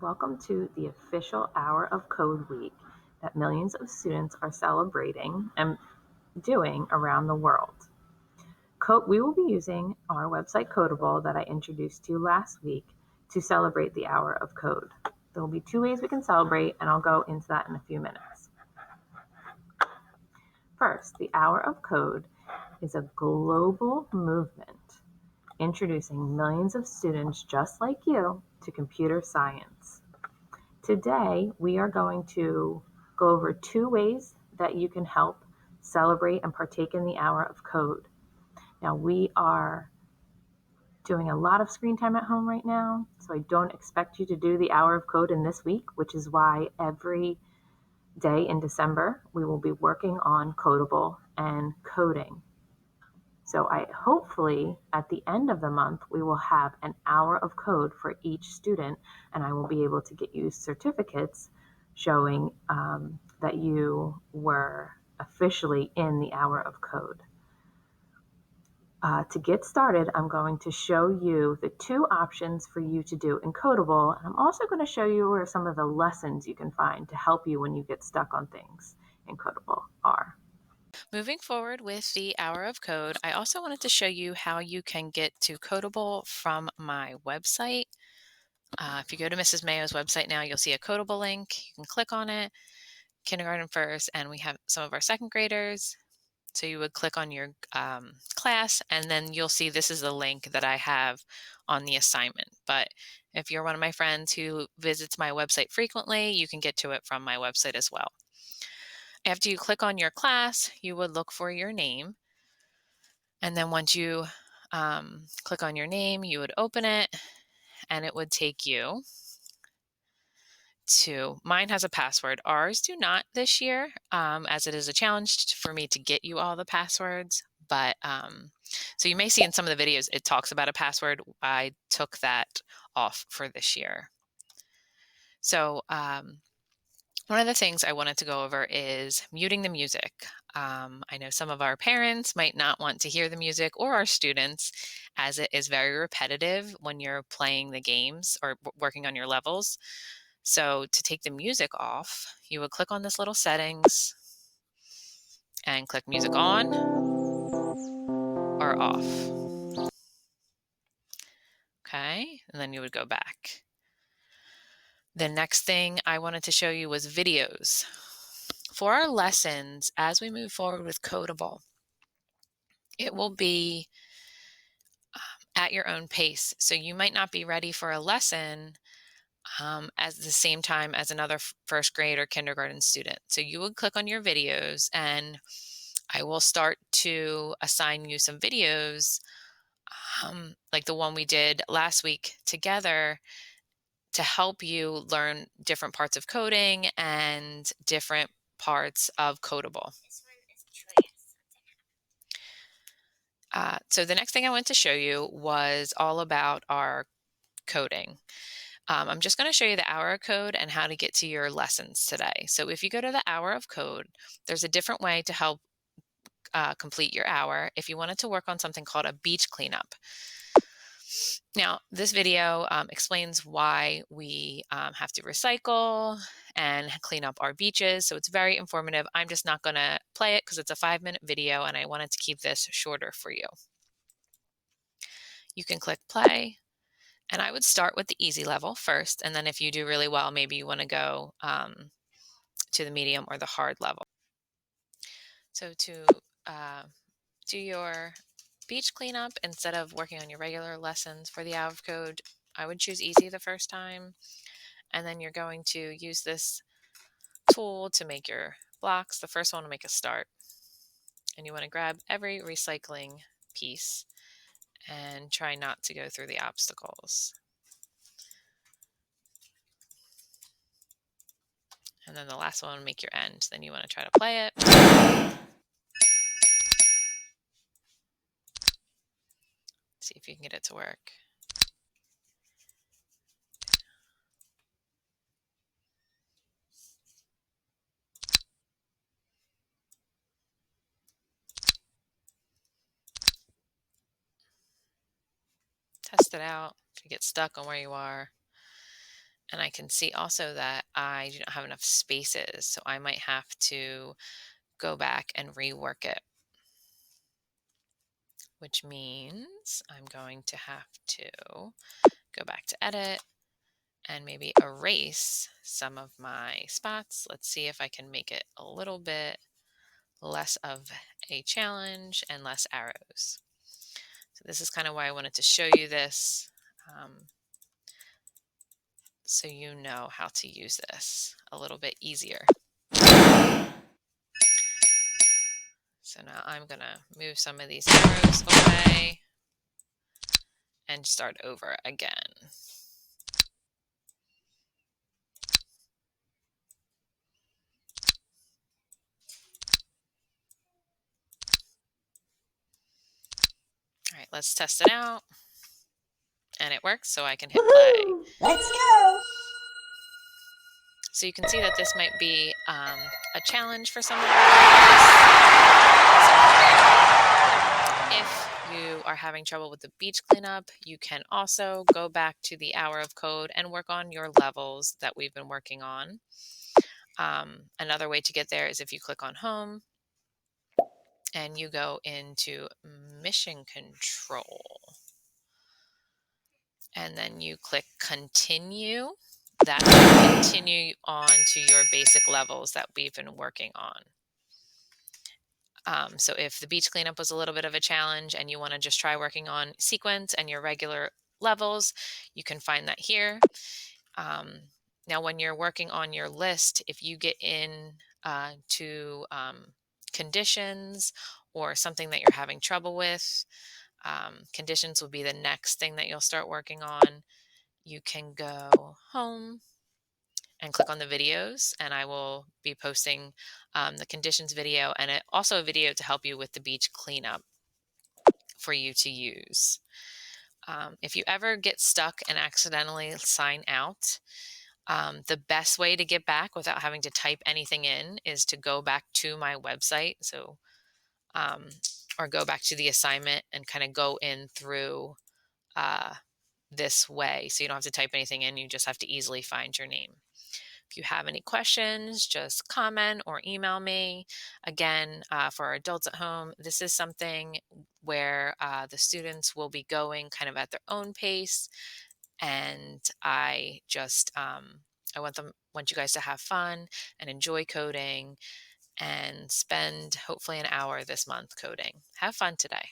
Welcome to the official Hour of Code week that millions of students are celebrating and doing around the world. We will be using our website Codeable that I introduced to you last week to celebrate the Hour of Code. There will be two ways we can celebrate, and I'll go into that in a few minutes. First, the Hour of Code is a global movement introducing millions of students just like you to computer science. Today, we are going to go over two ways that you can help celebrate and partake in the Hour of Code. Now, we are doing a lot of screen time at home right now, so I don't expect you to do the Hour of Code in this week, which is why every day in December, we will be working on Codeable and coding. So hopefully at the end of the month, we will have an hour of code for each student, and I will be able to get you certificates showing that you were officially in the hour of code. To get started, I'm going to show you the two options for you to do in Codeable. And I'm also going to show you where some of the lessons you can find to help you when you get stuck on things in Codeable are. Moving forward with the Hour of Code, I also wanted to show you how you can get to Codeable from my website. If you go to Mrs. Mayo's website now, you'll see a Codeable link. You can click on it, kindergarten first, and we have some of our second graders. So you would click on your class, and then you'll see this is the link that I have on the assignment. But if you're one of my friends who visits my website frequently, you can get to it from my website as well. After you click on your class, you would look for your name. And then once you click on your name, you would open it and it would take you to mine has a password. Ours do not this year, as it is a challenge for me to get you all the passwords. But so you may see in some of the videos, it talks about a password. I took that off for this year. So one of the things I wanted to go over is muting the music. I know some of our parents might not want to hear the music or our students, as it is very repetitive when you're playing the games or working on your levels. So to take the music off, you would click on this little settings and click music on or off. Okay, and then you would go back. The next thing I wanted to show you was videos. For our lessons, as we move forward with Codeable, it will be at your own pace. So you might not be ready for a lesson at the same time as another first grade or kindergarten student. So you would click on your videos, and I will start to assign you some videos, like the one we did last week together, to help you learn different parts of coding and different parts of Codeable. So the next thing I want to show you was all about our coding. I'm just going to show you the hour of code and how to get to your lessons today. So if you go to the hour of code, there's a different way to help complete your hour if you wanted to work on something called a beach cleanup. Now, this video explains why we have to recycle and clean up our beaches. So it's very informative. I'm just not going to play it because it's a 5-minute video and I wanted to keep this shorter for you. You can click play. And I would start with the easy level first. And then if you do really well, maybe you want to go to the medium or the hard level. So to do your beach cleanup, instead of working on your regular lessons for the hour of code, I would choose easy the first time. And then you're going to use this tool to make your blocks. The first one will make a start. And you want to grab every recycling piece and try not to go through the obstacles. And then the last one will make your end. Then you want to try to play it. See if you can get it to work. Test it out. If you get stuck on where you are. And I can see also that I do not have enough spaces, so I might have to go back and rework it, which means I'm going to have to go back to edit and maybe erase some of my spots. Let's see if I can make it a little bit less of a challenge and less arrows. So this is kind of why I wanted to show you this, so you know how to use this a little bit easier. So now I'm going to move some of these arrows away and start over again. All right, let's test it out. And it works, so I can hit play. Let's go! So you can see that this might be a challenge for some of you. If you are having trouble with the beach cleanup, you can also go back to the hour of code and work on your levels that we've been working on. Another way to get there is if you click on home and you go into mission control and then you click continue. That will continue on to your basic levels that we've been working on. So if the beach cleanup was a little bit of a challenge and you want to just try working on sequence and your regular levels, you can find that here. Now, when you're working on your list, if you get in to conditions or something that you're having trouble with, conditions will be the next thing that you'll start working on. You can go home and click on the videos, and I will be posting the conditions video and also a video to help you with the beach cleanup for you to use. If you ever get stuck and accidentally sign out, the best way to get back without having to type anything in is to go back to my website. So, or go back to the assignment and kind of go in through this way. So you don't have to type anything in. You just have to easily find your name. If you have any questions, just comment or email me. Again, for our adults at home, this is something where the students will be going kind of at their own pace. And I just, I want you guys to have fun and enjoy coding and spend hopefully an hour this month coding. Have fun today.